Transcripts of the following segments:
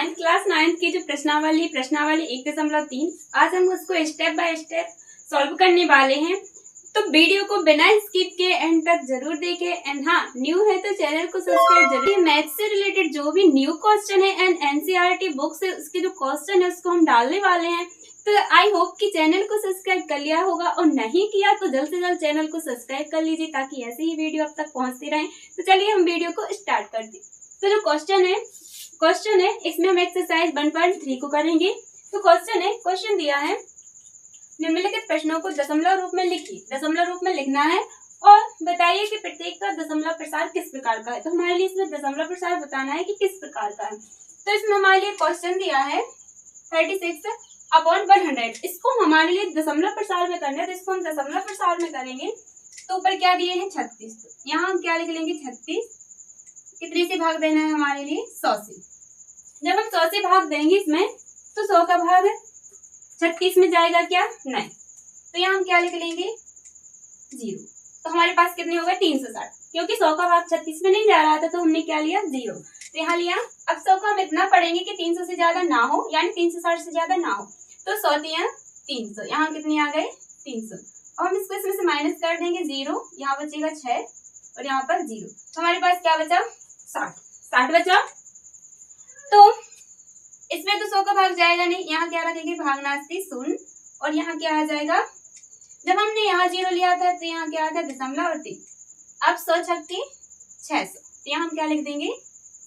Ninth class ninth की जो प्रश्नावली 1.3 आज हम उसको स्टेप बाय स्टेप सॉल्व करने वाले हैं। तो वीडियो को बिना स्किप के एंड तक जरूर देखें। एंड हाँ, न्यू है तो चैनल को सब्सक्राइब जरूर। मैथ से रिलेटेड जो भी न्यू क्वेश्चन है एंड एनसीईआरटी बुक से उसके जो क्वेश्चन है उसको हम डालने वाले हैं। तो आई होप कि चैनल को सब्सक्राइब कर लिया होगा और नहीं किया तो जल्द से जल्द चैनल को सब्सक्राइब कर लीजिए ताकि ऐसे ही वीडियो अब तक पहुंचती रहे। तो चलिए हम वीडियो को स्टार्ट करते हैं। तो जो क्वेश्चन है इसमें हम एक्सरसाइज 1.3 को करेंगे। तो क्वेश्चन दिया है निम्नलिखित प्रश्नों को दशमलव रूप में लिखिए। दशमलव रूप में लिखना है और बताइए कि प्रत्येक का दशमलव प्रसार किस प्रकार का है। तो हमारे लिए इसमें दशमलव प्रसार बताना है कि किस प्रकार का है। तो इसमें हमारे लिए क्वेश्चन दिया है 36/100। इसको हमारे लिए दशमलव प्रसार में करना है, तो इसको हम दशमलव प्रसार में करेंगे। तो ऊपर क्या दिए हैं 36, तो यहाँ हम क्या लिख लेंगे 36। कितने से भाग देना है हमारे लिए 100 से। जब हम 100 से भाग देंगे इसमें तो 100 का भाग 36 में जाएगा क्या 9, तो यहाँ हम क्या लिख लेंगे 0। तो हमारे पास कितने हो गए 360, क्योंकि 100 का भाग 36 में नहीं जा रहा था तो हमने क्या लिया 0। तो यहाँ लिया। अब 100 को हम इतना पढ़ेंगे कि 300 से ज्यादा ना हो, यानी 360 से ज्यादा ना हो। तो 100 दिया 300, यहाँ कितने आ गए 300। और हम इसको इसमें से माइनस कर देंगे 0, यहाँ बचेगा 6 और यहाँ पर 0। तो हमारे पास क्या बचा 60 बचा। तो इसमें तो 100 का भाग जाएगा नहीं, यहाँ क्या रखेंगे भागनास्ती 0 और यहाँ क्या आ जाएगा। जब हमने यहाँ 0 लिया था तो यहाँ क्या आ गया दशमलव और 3। अब 100 छक्के 600, तो यहाँ हम क्या लिख देंगे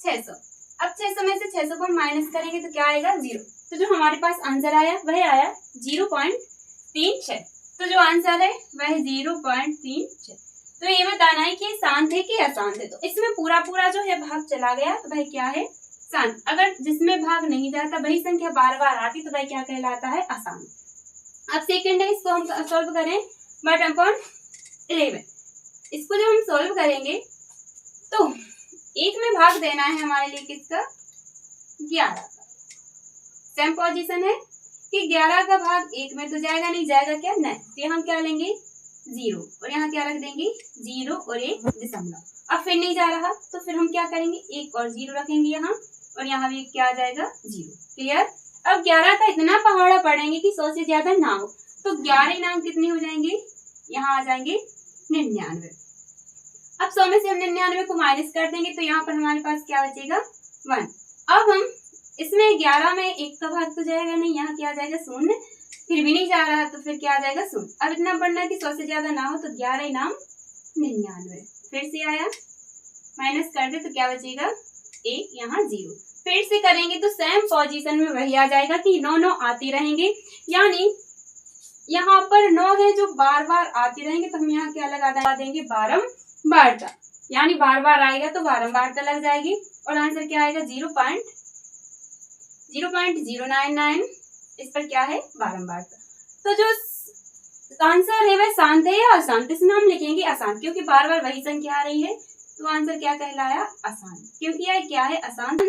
600। अब 600 में से 600 को हम माइनस करेंगे तो क्या आएगा 0। तो जो हमारे पास आंसर आया वह आया 0.36। तो जो आंसर है वह 0.36। तो ये बताना है कि शांत है कि अशांत है। तो इसमें पूरा जो है भाग चला गया तो वह क्या है शांत। अगर जिसमें भाग नहीं जाता वही संख्या बार बार आती तो वह क्या कहलाता है अशांत। अब सेकंड है, इसको हम सॉल्व करें 1/11। इसको जब हम सॉल्व करेंगे तो 1 में भाग देना है हमारे लिए किसका 11 का। सेम पोजीशन है कि 11 का भाग 1 में तो जाएगा नहीं, जाएगा क्या 9। तो हम क्या लेंगे 0 और यहाँ क्या रख देंगे 0 और 1 दशमलव। अब फिर नहीं जा रहा तो फिर हम क्या करेंगे 1 और 0 रखेंगे यहाँ, और यहाँ भी क्या आ जाएगा 0। क्लियर। अब 11 का इतना पहाड़ा पड़ेंगे कि 100 से ज्यादा ना हो। तो 11 नाम कितने हो जाएंगे, यहाँ आ जाएंगे 99। अब 100 में से हम 99 को माइनस कर देंगे तो यहाँ पर हमारे पास क्या बचेगा 1। अब हम इसमें 11 में 1 का भाग तो जाएगा नहीं, यहाँ क्या आ जाएगा 0। फिर भी नहीं जा रहा तो फिर क्या आ जाएगा 0। अब इतना पढ़ना है कि 100 से ज्यादा ना हो, तो 11 नाम 99। फिर से आया माइनस कर दे तो क्या बचेगा 1, यहाँ 0। फिर से करेंगे तो सेम पोजीशन में वही आ जाएगा कि 9 आती रहेंगे, यानी यहाँ पर 9 है जो बार बार आती रहेंगे। तो हम यहाँ क्या लगा देंगे बारंबारता, यानी बार बार आएगा तो बारंबारता लग जाएगी और आंसर क्या आएगा 0.099। इस पर क्या है बारंबारता। तो जो आंसर है वह शांत है या अशांत, इसमें हम लिखेंगे अशांत, क्योंकि बार बार वही संख्या आ रही है। तो आंसर क्या कहलाया अशांत, क्योंकि यह क्या है अशांत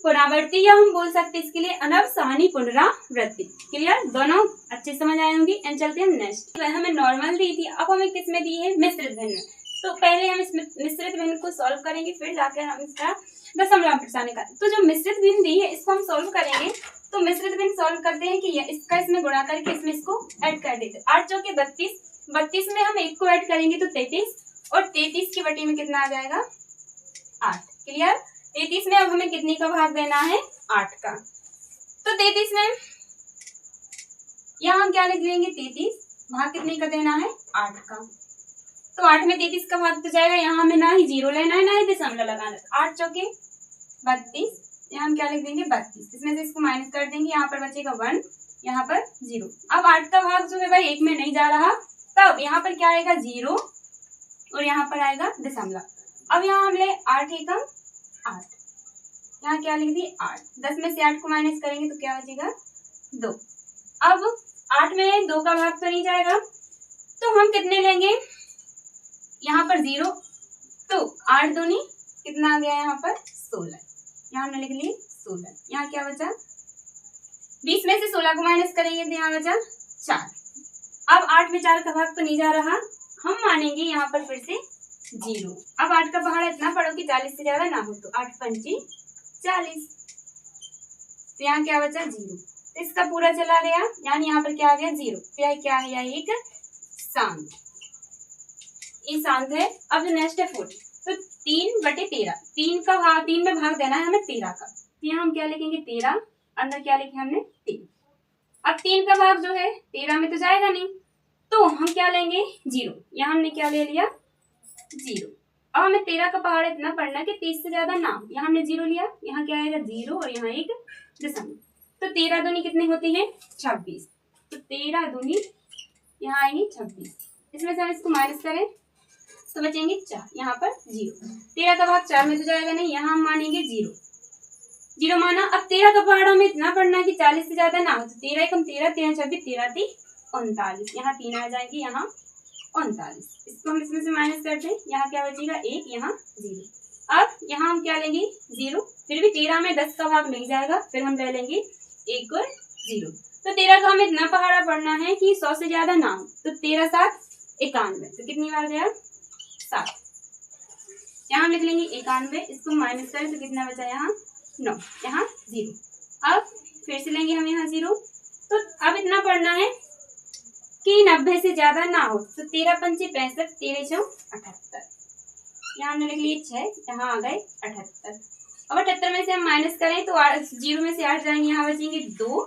पुनरावृत्ति, या हम बोल सकते हैं इसके लिए अनवसानी पुनरावृत्ति। क्लियर, दोनों अच्छे समझ आए होंगे। एंड चलते हैं नेक्स्ट। हमें नॉर्मल दी थी, अब हमें किसमें दी है मिश्रित भिन्न। तो पहले हम इस मिश्रित भिन्न को सॉल्व करेंगे, फिर जाकर हम इसका दशमलव प्रसार निकालेंगे। तो जो मिश्रित भिन्न दी है इसको हम सॉल्व करेंगे। तो मिश्रित भिन्न सॉल्व करते हैं कि इसका इसमें गुणा करके इसमें इसको ऐड कर देते हैं। 8 चौके 32 में हम 1 को ऐड करेंगे तो 33, और 33 की बटी में कितना आ जाएगा 8। क्लियर। 33 में अब हमें कितने का भाग देना है 8 का। तो 33 में यहाँ हम क्या लिख लेंगे 33 भाग कितने का देना है 8 का। तो 8 में 33 का भाग तो जाएगा, यहाँ हमें ना ही 0 लेना है ना ही दशमलव लगाना है। 8 चौके 32, यहाँ हम क्या लिख देंगे 32। इसमें से इसको माइनस कर देंगे, यहाँ पर बचेगा 1, यहाँ पर 0। अब 8 का भाग जो है भाई 1 में नहीं जा रहा, तब यहाँ पर क्या आएगा 0 और यहाँ पर आएगा दशमलव। अब यहाँ हम ले 8 एकम 8, यहाँ क्या लिख दिए 8। 10 में से 8 को माइनस करेंगे तो क्या बचेगा 2। अब 8 में 2 का भाग तो नहीं जाएगा, तो हम कितने लेंगे यहाँ पर 0। तो 8 दूनी कितना आ गया यहाँ पर 16, यहाँ हमने लिख लिए 16। यहाँ क्या बचा 20 में से 16 को माइनस करेंगे तो यहाँ बचा 4। अब 8 में 4 का भाग तो नहीं जा रहा, हम मानेंगे यहाँ पर फिर से 0। अब 8 का पहाड़ा इतना पढ़ो कि 40 से ज्यादा ना हो, तो 8 पंची 40। तो यहाँ क्या बचा 0, तो इसका पूरा चला गया, यानी यहाँ पर क्या आ गया 0। तो यह क्या है, यह एक शांत, ये शांत है। अब जो नेक्स्ट है 40, तो 3/13, 3 में भाग देना है हमें 13 का, तो यहाँ हम क्या लिखेंगे 13, अंदर क्या लिखे हमने 3। अब 3 का भाग जो है 13 में तो जाएगा नहीं, तो हम क्या लेंगे 0, यहाँ हमने क्या ले लिया 0। अब हमें 13 का पहाड़ इतना पढ़ना है कि 30 से ज्यादा ना हो, यहाँ हमने 0 लिया, यहाँ क्या आएगा 0 और यहाँ एक दशमलव, तो 13 दूनी कितनी होती है 26, तो 13 दूनी यहाँ आएंगी 26, इसमें से हम इसको माइनस करें तो बचेंगे 4, यहाँ पर 0। 13 का भाग 4 में तो जाएगा नहीं, यहाँ हम मानेंगे 0 माना। अब 13 का पहाड़ हमें इतना पढ़ना है कि 40 से ज्यादा ना हो, तो 13 कम 13, 13 26, 13 3 39, यहाँ 3 आ जाएंगे, यहाँ 39, इसको हम इसमें से माइनस कर दें, यहाँ क्या बचेगा 1, यहाँ 0। अब यहाँ हम क्या लेंगे 0, फिर भी 13 में 10 का भाग नहीं जाएगा, फिर हम ले लेंगे 1 और 0। तो 13 का हमें इतना पहाड़ा पढ़ना है कि 100 से ज्यादा ना हो, तो 13 7 91, तो कितनी बार गया 7, यहाँ हम लिख लेंगे 91, इसको माइनस करें तो कितना बचा यहाँ 9, यहाँ 0। अब फिर से लेंगे हम यहाँ 0, तो अब इतना पढ़ना है कि 90 से ज्यादा ना हो, तो 13 पंचे 65, 13 चौ 78, यहाँ हमने लिख लिए 6, यहाँ आ गए 78। अब 78 में से हम माइनस करें तो 0 में से 8 जाएंगे, यहाँ बचेंगे 2।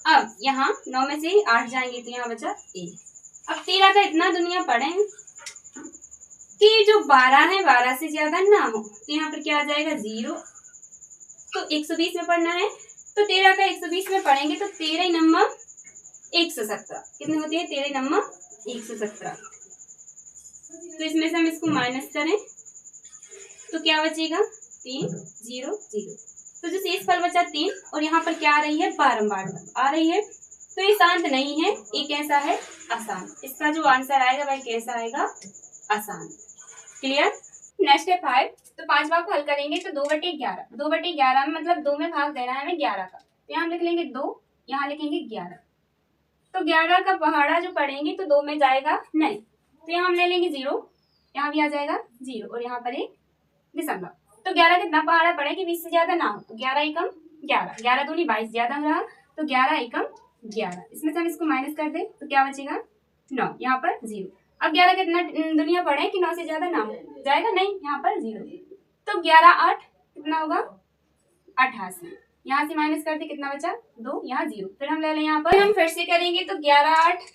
अब यहाँ 9 में से 8 जाएंगे तो यहाँ बचा 1। अब 13 का इतना दुनिया पढ़े कि जो 12 है 12 से ज्यादा ना हो, तो यहाँ पर क्या आ जाएगा 0, तो 120 में पढ़ना है, तो 13 का 120 में पढ़ेंगे तो 13 नंबर 117 कितनी होती है 13 नंबर 117, तो इसमें से हम इसको माइनस करें तो क्या बचेगा 3 0 0, तो जो शेष फल बचा 3 और यहाँ पर क्या आ रही है बारंबार आ रही है, तो ये शांत नहीं है, ये कैसा है आसान। इसका जो आंसर आएगा वह कैसा आएगा आसान। क्लियर। नेक्स्ट है 5, तो 5 भाग को हल करेंगे तो 2/11, 2/11 में मतलब 2 में भाग देना है हमें 11 का, तो यहाँ हम लिख लेंगे 2, यहाँ लिखेंगे 11, तो 11 का पहाड़ा जो पढ़ेंगे तो 2 में जाएगा नहीं, तो यहाँ हम ले लेंगे 0, यहाँ भी आ जाएगा 0 और यहाँ पर एक दशमलव, तो 11 कितना पहाड़ा पड़े कि 20 से ज्यादा ना हो, तो 11 एकम 11, 11 दूनी 22 ज्यादा रहा, तो 11 एकम 11, इसमें से हम इसको माइनस कर दे तो क्या बचेगा 9, यहाँ पर 0। अब 11 कितना दुनिया पड़े कि 9 से ज्यादा ना हो, जाएगा नहीं, यहाँ पर 0, तो 11 8 कितना होगा 88, यहाँ से माइनस करते कितना बचा 2, यहाँ 0, फिर हम ले लें यहाँ पर हम फिर से करेंगे तो 11 8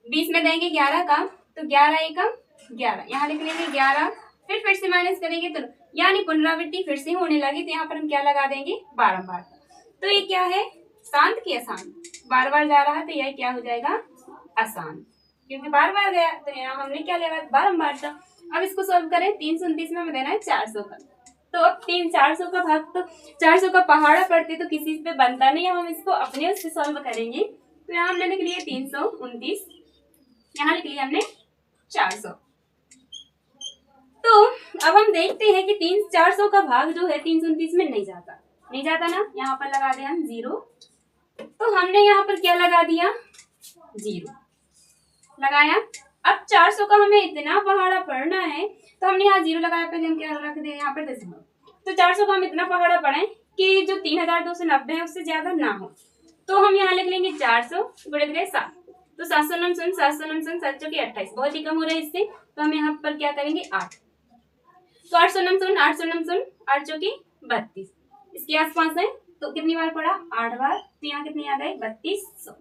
20 में देंगे 11 का, तो 11 एकम 11, यहाँ लिख लेंगे 11, फिर से माइनस करेंगे तो यानी पुनरावृत्ति फिर से होने लगी, तो यहाँ पर हम क्या लगा देंगे बारंबार, तो ये क्या है शांत की आसान, बार बार जा रहा है तो यह क्या हो जाएगा आसान, क्योंकि बार बार गया तो यहाँ हमने क्या लगा बारंबार था। अब इसको सॉल्व करें, 329 में हमें देना है 400 का, तो अब 400 का भाग तो 400 का पहाड़ा पड़ते तो किसी पे बनता नहीं, हम इसको अपने उससे सॉल्व करेंगे, तो यहाँ हमने लिख लिया 329, यहाँ लिख लिया हमने 400। तो अब हम देखते हैं कि 400 का भाग जो है 329 में नहीं जाता ना, यहाँ पर लगा दिया हम 0, तो हमने यहाँ पर क्या लगा दिया 0 लगाया। अब 400 का हमें इतना पहाड़ा पढ़ना है तो हमने यहाँ 0 लगाया, पहले हम क्या रख दिया यहाँ पर दशमलव, तो 400 का हम इतना पहाड़ा पढ़े कि जो 3290 है उससे ज्यादा ना हो, तो हम यहाँ लिख लेंगे 400 गुणे 7, तो 799 799 7 चौके 28, बहुत ही कम हो रहा है इससे, तो हम यहाँ पर क्या करेंगे 8, तो 899 899 8 चौके 32, इसके आसपास है, तो कितनी बार पढ़ा 8 बार, तो यहाँ कितनी आ गई 3200,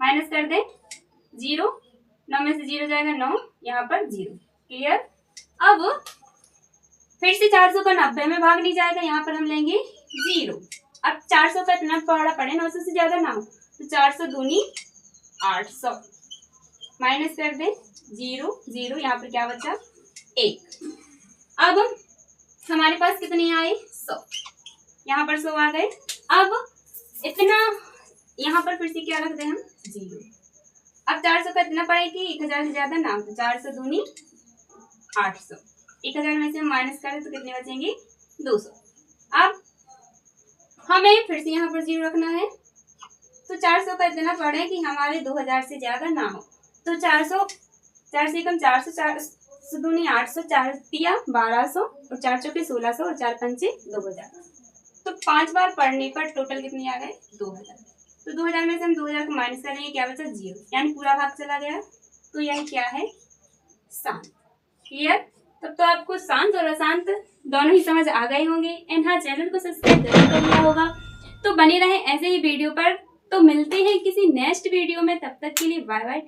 माइनस कर दें 0, 9 में से 0 जाएगा 9, यहाँ पर 0। क्लियर। अब फिर से 400 का 90 में भाग नहीं जाएगा, यहाँ पर हम लेंगे 0। अब 400 का इतना पहाड़ा पड़े 900 से ज्यादा ना हो, तो 400 दूनी 800, माइनस कर दें 0 0, यहाँ पर क्या बचा 1। अब हमारे पास कितने आए 100, यहाँ पर 100 आ गए। अब इतना यहाँ पर फिर से क्या रख दें हम 0। अब 400 का इतना पड़े कि 1000 से ज्यादा ना, तो 400 दूनी 800, 1000 में से हम माइनस करें तो कितने बचेंगे 200। अब हमें फिर से यहाँ पर 0 रखना है, तो 400 का इतना पड़े कि हमारे 2000 से ज्यादा ना हो, तो 400 4 से कम 400, 400 दूनी 800, 4 तिया 1200 और 4 चौके 1600 और 4 पंचे 2000, तो 5 बार पढ़ने पर टोटल कितनी आ गए 2000। तो 2000 में से हम 2000 को माइनस करेंगे, क्या बचा 0, यानी पूरा भाग चला गया। तो यह क्या है शांत। क्लियर। तब तो आपको शांत और अशांत दोनों ही समझ आ गए होंगे। एंड हाँ, चैनल को सब्सक्राइब जरूर कर लिया होगा। तो बने रहें ऐसे ही वीडियो पर। तो मिलते हैं किसी नेक्स्ट वीडियो में, तब तक के लिए बाय बाय।